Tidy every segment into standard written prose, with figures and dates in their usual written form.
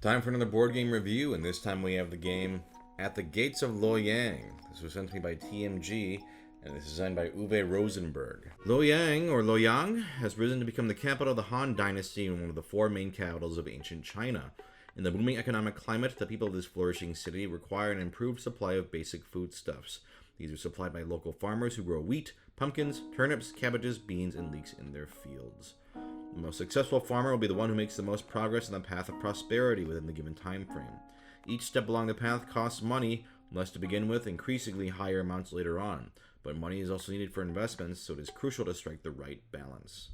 Time for another board game review, and this time we have the game At the Gates of Loyang. This was sent to me by TMG, and this is designed by Uwe Rosenberg. Loyang, or Loyang, has risen to become the capital of the Han Dynasty and one of the four main capitals of ancient China. In the booming economic climate, the people of this flourishing city require an improved supply of basic foodstuffs. These are supplied by local farmers who grow wheat, pumpkins, turnips, cabbages, beans, and leeks in their fields. The most successful farmer will be the one who makes the most progress on the path of prosperity within the given time frame. Each step along the path costs money, less to begin with, increasingly higher amounts later on. But money is also needed for investments, so it is crucial to strike the right balance.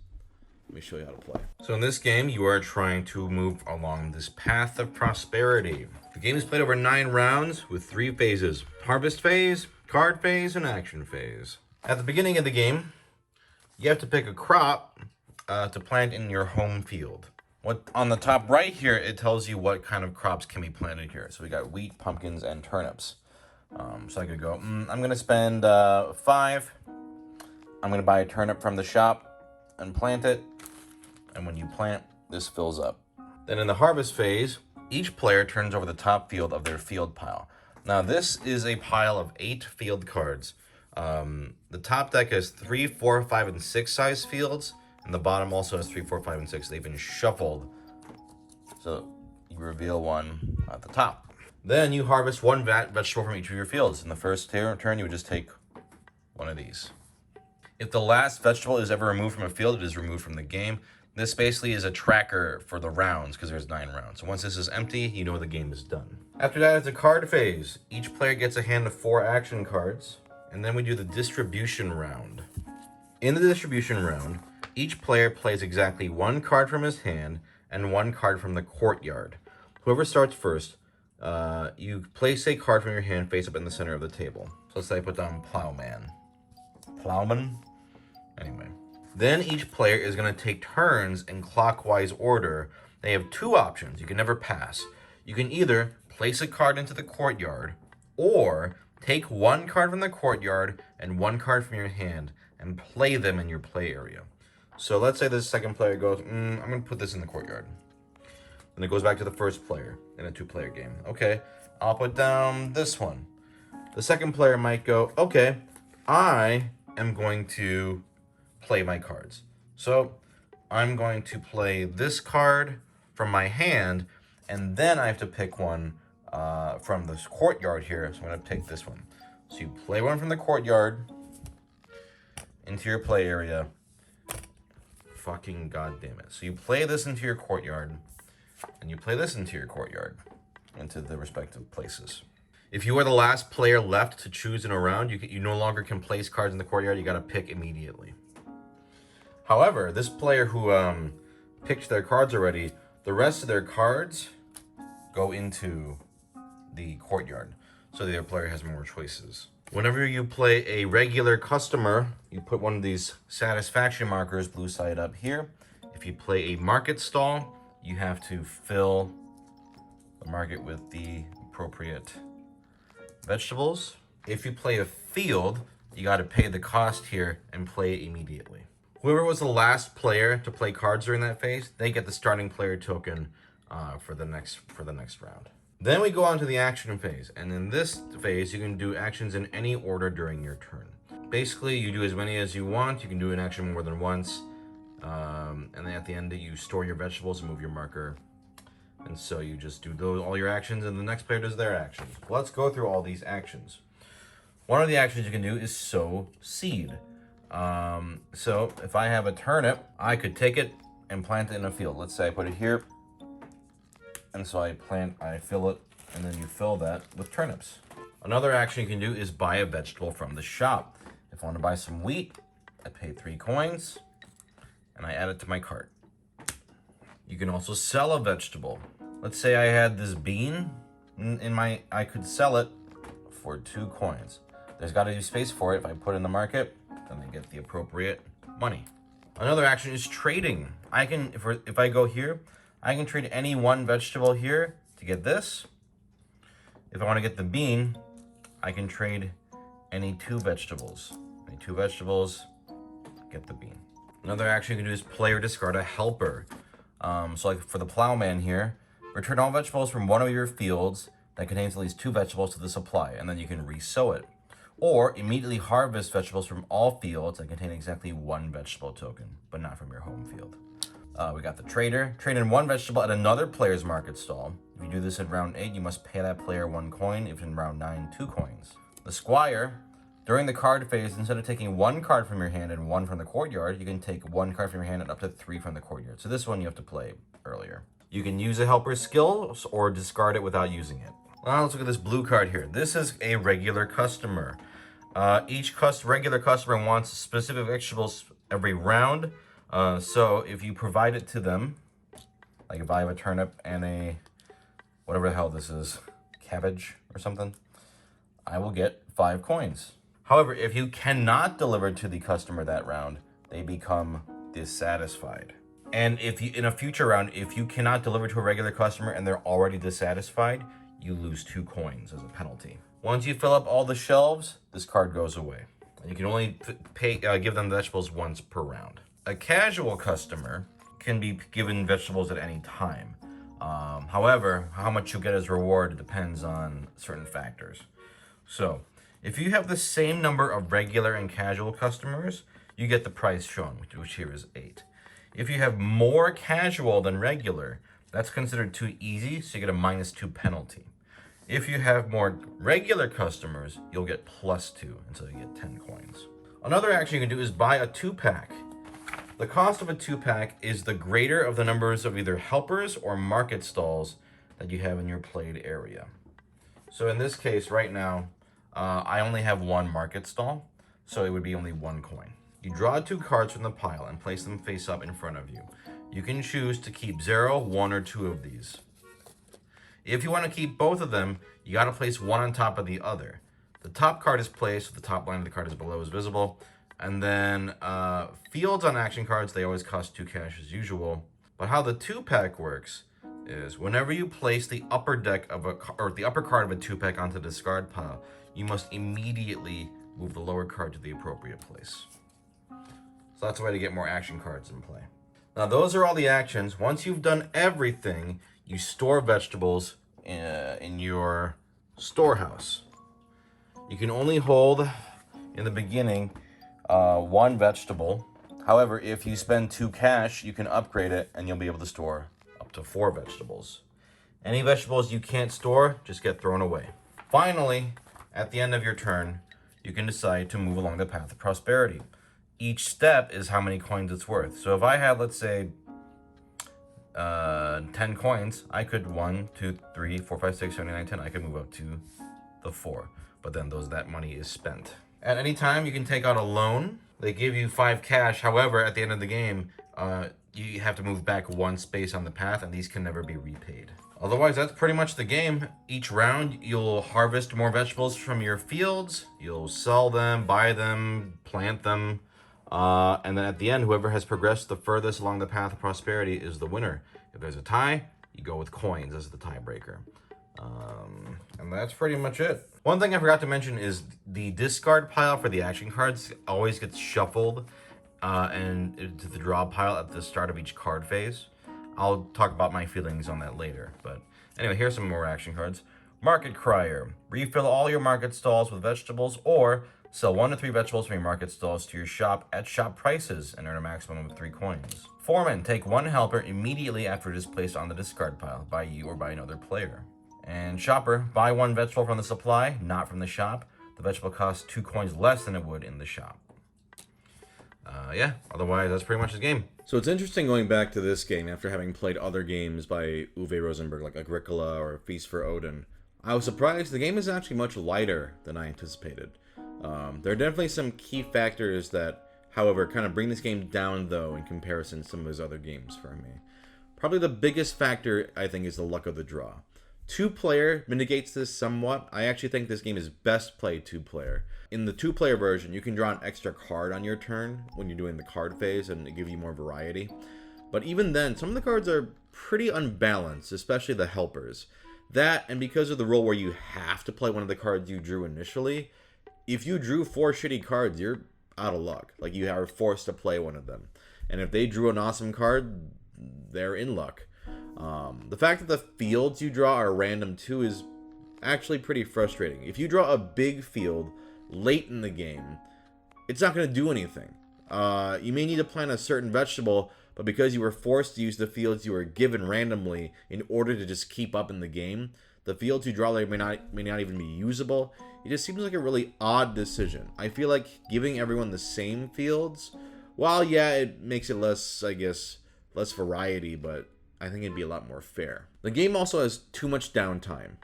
Let me show you how to play. So in this game, you are trying to move along this path of prosperity. The game is played over 9 rounds with 3 phases: harvest phase, card phase, and action phase. At the beginning of the game, you have to pick a crop to plant in your home field. On the top right here, it tells you what kind of crops can be planted here. So we got wheat, pumpkins, and turnips. So I could go, I'm going to spend 5. I'm going to buy a turnip from the shop and plant it. And when you plant, this fills up. Then in the harvest phase, each player turns over the top field of their field pile. Now this is a pile of 8 field cards. The top deck has 3, 4, 5, and 6 size fields. And the bottom also has 3, 4, 5, and 6. They've been shuffled. So you reveal one at the top. Then you harvest one vegetable from each of your fields. In the first turn, you would just take one of these. If the last vegetable is ever removed from a field, it is removed from the game. This basically is a tracker for the rounds because there's 9 rounds. So once this is empty, you know the game is done. After that is the card phase. Each player gets a hand of 4 action cards. And then we do the distribution round. In the distribution round, each player plays exactly 1 card from his hand and 1 card from the courtyard. Whoever starts first, you place a card from your hand face up in the center of the table. So let's say I put down Plowman. Plowman? Anyway. Then each player is going to take turns in clockwise order. They have 2 options. You can never pass. You can either place a card into the courtyard or take 1 card from the courtyard and 1 card from your hand and play them in your play area. So let's say the second player goes, I'm going to put this in the courtyard. And it goes back to the first player in a 2-player game. Okay, I'll put down this one. The second player might go, okay, I am going to play my cards. So I'm going to play this card from my hand, and then I have to pick one from this courtyard here. So I'm going to pick this one. So you play one from the courtyard into your play area. Fucking goddamn it. So you play this into your courtyard, and you play this into your courtyard, into the respective places. If you are the last player left to choose in a round, you no longer can place cards in the courtyard. You got to pick immediately. However, this player who picked their cards already, the rest of their cards go into the courtyard, so the other player has more choices. Whenever you play a regular customer, you put one of these satisfaction markers, blue side up here. If you play a market stall, you have to fill the market with the appropriate vegetables. If you play a field, you got to pay the cost here and play it immediately. Whoever was the last player to play cards during that phase, they get the starting player token for the next round. Then we go on to the action phase, and in this phase, you can do actions in any order during your turn. Basically, you do as many as you want. You can do an action more than once, and then at the end, you store your vegetables and move your marker. And so you just do all your actions, and the next player does their actions. Let's go through all these actions. One of the actions you can do is sow seed. So if I have a turnip, I could take it and plant it in a field. Let's say I put it here. And so I fill it, and then you fill that with turnips. Another action you can do is buy a vegetable from the shop. If I want to buy some wheat, I pay 3 coins, and I add it to my cart. You can also sell a vegetable. Let's say I had this bean I could sell it for 2 coins. There's got to be space for it. If I put it in the market, then I get the appropriate money. Another action is trading. If I go here, I can trade any 1 vegetable here to get this. If I want to get the bean, I can trade any 2 vegetables. Any 2 vegetables, get the bean. Another action you can do is play or discard a helper. So like for the plowman here, Return all vegetables from one of your fields that contains at least 2 vegetables to the supply, and then you can resow it. Or immediately harvest vegetables from all fields that contain exactly 1 vegetable token, but not from your home field. We got the trader. Trade in 1 vegetable at another player's market stall. If you do this in round 8, you must pay that player 1 coin. If in round 9, 2 coins. The squire. During the card phase, instead of taking 1 card from your hand and 1 from the courtyard, you can take 1 card from your hand and up to 3 from the courtyard. So this one you have to play earlier. You can use a helper's skill or discard it without using it. Now let's look at this blue card here. This is a regular customer. Each regular customer wants specific vegetables every round. So if you provide it to them, like if I have a turnip and a, whatever the hell this is, cabbage or something, I will get 5 coins. However, if you cannot deliver to the customer that round, they become dissatisfied. And if you, in a future round, if you cannot deliver to a regular customer and they're already dissatisfied, you lose 2 coins as a penalty. Once you fill up all the shelves, this card goes away. You can only give them vegetables once per round. A casual customer can be given vegetables at any time. However, how much you get as reward depends on certain factors. So, if you have the same number of regular and casual customers, you get the price shown, which here is 8. If you have more casual than regular, that's considered too easy, so you get a -2 penalty. If you have more regular customers, you'll get +2 until you get 10 coins. Another action you can do is buy a 2-pack. The cost of a 2-pack is the greater of the numbers of either helpers or market stalls that you have in your played area. So in this case, right now, I only have 1 market stall, so it would be only 1 coin. You draw 2 cards from the pile and place them face up in front of you. You can choose to keep 0, 1, or 2 of these. If you want to keep both of them, you got to place one on top of the other. The top card is placed, so the top line of the card is below is visible. And then fields on action cards, they always cost 2 cash as usual. But how the 2-pack works is whenever you place the upper deck of the upper card of a 2-pack onto the discard pile, you must immediately move the lower card to the appropriate place. So that's a way to get more action cards in play. Now those are all the actions. Once you've done everything, you store vegetables in your storehouse. You can only hold, in the beginning, 1 vegetable. However, if you spend 2 cash, you can upgrade it and you'll be able to store up to 4 vegetables. Any vegetables you can't store just get thrown away. Finally, at the end of your turn, you can decide to move along the path of prosperity. Each step is how many coins it's worth. So if I had, let's say, 10 coins, I could 1, 2, 3, 4, 5, 6, 7, 8, 9, 10. I could move up to the 4. But then that money is spent. At any time, you can take out a loan. They give you 5 cash. However, at the end of the game, you have to move back 1 space on the path, and these can never be repaid. Otherwise, that's pretty much the game. Each round, you'll harvest more vegetables from your fields. You'll sell them, buy them, plant them. And then at the end, whoever has progressed the furthest along the path of prosperity is the winner. If there's a tie, you go with coins as the tiebreaker. And that's pretty much it. One thing I forgot to mention is the discard pile for the action cards always gets shuffled and into the draw pile at the start of each card phase. I'll talk about my feelings on that later. But anyway, here's some more action cards. Market Crier. Refill all your market stalls with vegetables, or sell 1 to 3 vegetables from your market stalls to your shop at shop prices and earn a maximum of 3 coins. Foreman. Take 1 helper immediately after it is placed on the discard pile by you or by another player. And Shopper. Buy 1 vegetable from the supply, not from the shop. The vegetable costs 2 coins less than it would in the shop. Yeah, otherwise that's pretty much the game. So it's interesting going back to this game after having played other games by Uwe Rosenberg, like Agricola or Feast for Odin. I was surprised the game is actually much lighter than I anticipated. There are definitely some key factors that, however, kind of bring this game down, though, in comparison to some of his other games for me. Probably the biggest factor, I think, is the luck of the draw. 2-player mitigates this somewhat. I actually think this game is best played 2-player. In the 2-player version, you can draw an extra card on your turn when you're doing the card phase, and it gives you more variety. But even then, some of the cards are pretty unbalanced, especially the helpers. That, and because of the rule where you have to play one of the cards you drew initially, if you drew 4 shitty cards, you're out of luck. Like, you are forced to play one of them. And if they drew an awesome card, they're in luck. The fact that the fields you draw are random too is actually pretty frustrating. If you draw a big field late in the game, it's not going to do anything. You may need to plant a certain vegetable, but because you were forced to use the fields you were given randomly in order to just keep up in the game, the fields you draw later may not even be usable. It just seems like a really odd decision. I feel like giving everyone the same fields, while yeah, it makes it less, I guess, less variety, but I think it'd be a lot more fair. The game also has too much downtime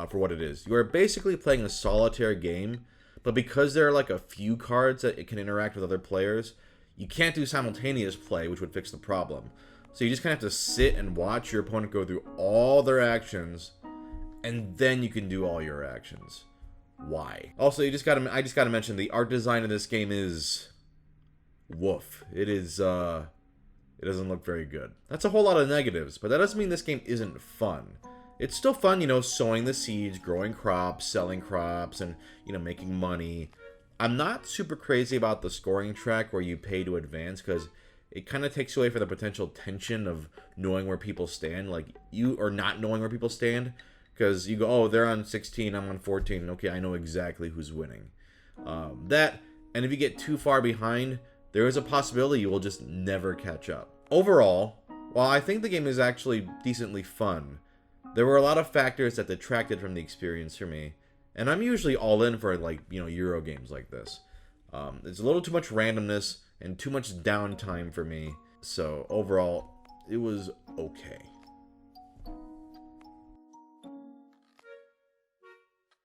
for what it is. You are basically playing a solitaire game, but because there are like a few cards that it can interact with other players, you can't do simultaneous play, which would fix the problem. So you just kind of have to sit and watch your opponent go through all their actions, and then you can do all your actions. Why? Also, I just gotta mention the art design of this game is woof. It is it doesn't look very good. That's a whole lot of negatives, but that doesn't mean this game isn't fun. It's still fun, you know, sowing the seeds, growing crops, selling crops, and, you know, making money. I'm not super crazy about the scoring track where you pay to advance, because it kind of takes away from the potential tension of knowing where people stand, like you, or not knowing where people stand. Because you go, oh, they're on 16, I'm on 14. Okay, I know exactly who's winning. And if you get too far behind, there is a possibility you will just never catch up. Overall, while I think the game is actually decently fun, there were a lot of factors that detracted from the experience for me. And I'm usually all in for, like, you know, Euro games like this. There's a little too much randomness and too much downtime for me. So overall, it was okay.